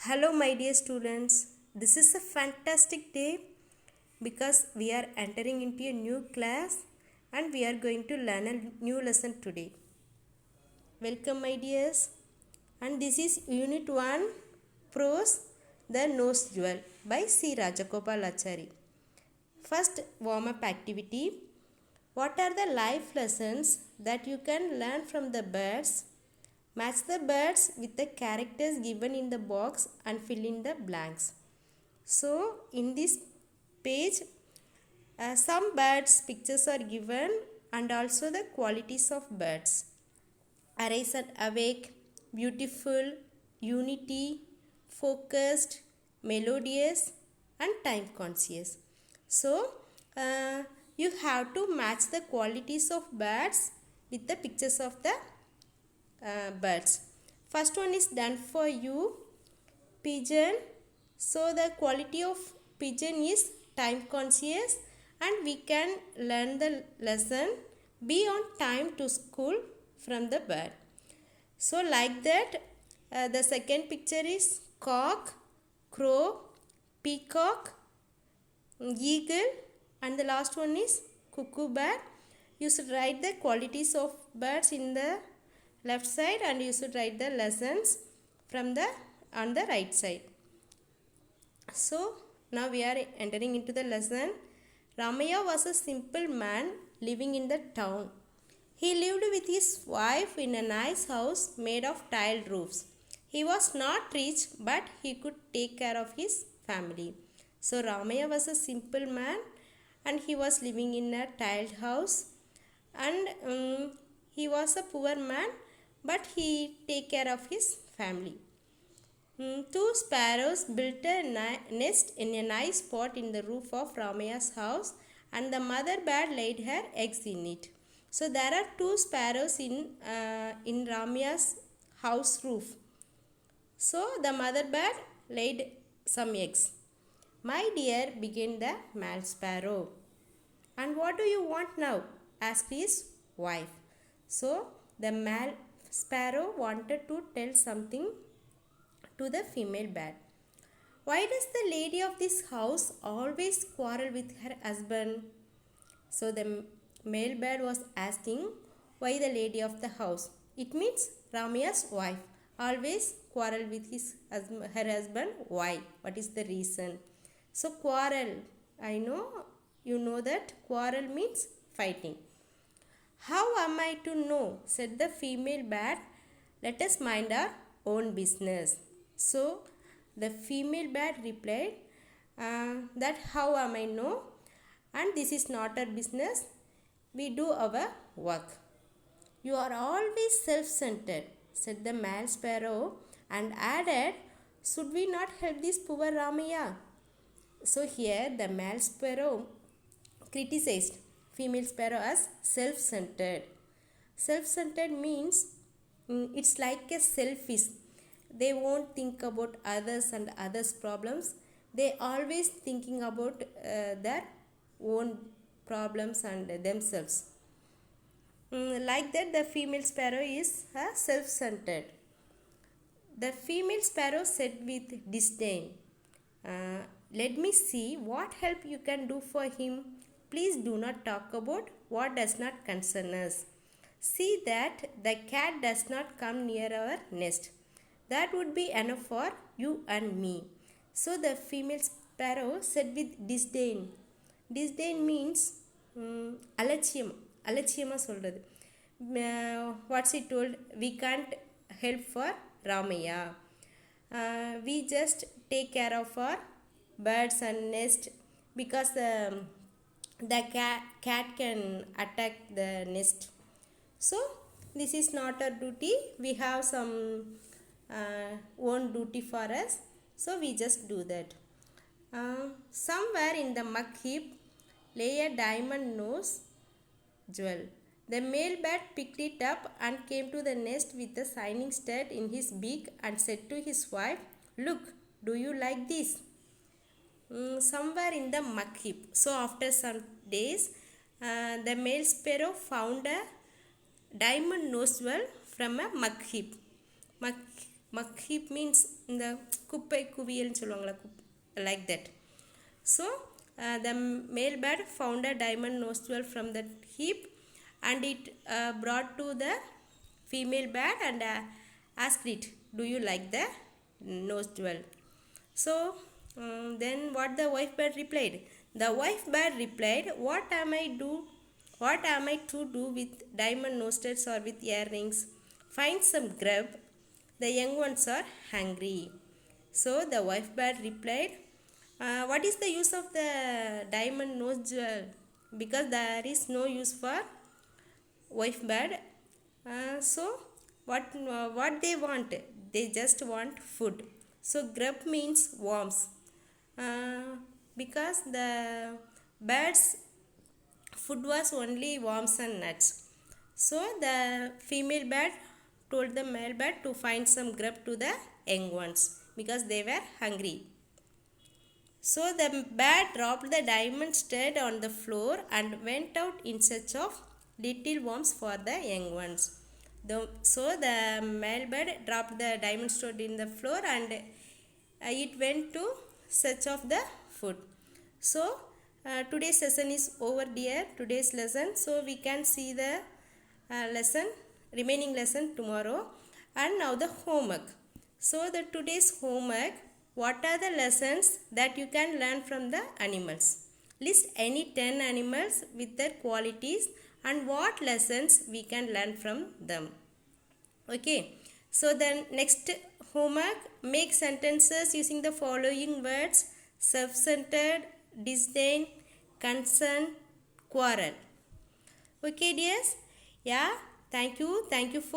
Hello, my dear students. This is a fantastic day because we are entering into a new class and we are going to learn a new lesson today. Welcome, my dears. And this is Unit 1 Prose The Nose Jewel by C. Rajagopal Achari. First warm up activity. What are the life lessons that you can learn from the birds? Match the birds with the characters given in the box and fill in the blanks. So, in this page, some birds pictures are given and also the qualities of birds. Arise and awake, beautiful, unity, focused, melodious and time conscious. So, you have to match the qualities of birds with the pictures of the birds. First one is done for you. Pigeon. So the quality of pigeon is time conscious and we can learn the lesson be on time to school from the bird. So like that the second picture is cock, crow, peacock, eagle and the last one is cuckoo bird. You should write the qualities of birds in the left side and you should write the lessons from the on the right side. So now we are entering into the lesson. Ramaya was a simple man living in the town. He lived with his wife in a nice house made of tiled roofs. He was not rich but he could take care of his family. So Ramaya was a simple man and he was living in a tiled house and he was a poor man but he take care of his family. Two sparrows built a nest in a nice spot in the roof of Ramaya's house and the mother bird laid her eggs in it. So there are two sparrows in Ramaya's house roof. So the mother bird laid some eggs. My dear, began the male sparrow. And what do you want now? Asked his wife. So the male sparrow wanted to tell something to the female bird. Why does the lady of this house always quarrel with her husband? So the male bird was asking why the lady of the house. It means Ramaya's wife always quarrel with her husband. Why? What is the reason? So quarrel. I know you know that quarrel means fighting. How am I to know? Said the female bird. Let us mind our own business. So the female bird replied that how am I know? And this is not our business. We do our work. You are always self-centered, said the male sparrow and added, should we not help this poor Ramaya? So here the male sparrow criticized female sparrow as self-centered. Self-centered means it's like a selfish. They won't think about others and others' problems. They always thinking about their own problems and themselves. Like that the female sparrow is self-centered. The female sparrow said with disdain, let me see what help you can do for him. Please do not talk about what does not concern us. See that the cat does not come near our nest. That would be enough for you and me. So the female sparrow said with disdain. Disdain means அலட்சியம் அலட்சியமாக சொல்கிறது. What's it told? We can't help for Ramaya. We just take care of our birds and nest because the cat can attack the nest. So this is not our duty. We have some own duty for us. So we just do that. Somewhere in the muck heap lay a diamond nose jewel. The male bird picked it up and came to the nest with the shining stud in his beak and said to his wife, look, do you like this? Somewhere in the muck heap. So after some days, the male sparrow found a diamond nose jewel from a muck heap. muck heap means இந்த குப்பை குவியல்னு சொல்லுவாங்களா, like that. So the male bird found a diamond nose jewel from that heap, and it brought to the female bird and asked it, do you like the nose jewel? So then what the wife bird replied? The wife bird replied, what am I to do with diamond noseheads or with earrings? Find some grub, the young ones are hungry. So the wife bird replied, what is the use of the diamond nose jewel? Because there is no use for wife bird. So what they want? They just want food. So grub means worms. Because the birds food was only worms and nuts. So the female bird told the male bird to find some grub to the young ones because they were hungry. So the bird dropped the diamond stud on the floor and went out in search of little worms for the young ones. So the male bird dropped the diamond stud in the floor and it went to search of the food. So today's session is over, dear. Today's lesson. So we can see the remaining lesson tomorrow. And now the homework. So the today's homework, what are the lessons that you can learn from the animals? List any 10 animals with their qualities and what lessons we can learn from them. Okay. So then next homework, make sentences using the following words: self-centered, disdain, concern, quarrel. Okay dears? Yeah, thank you for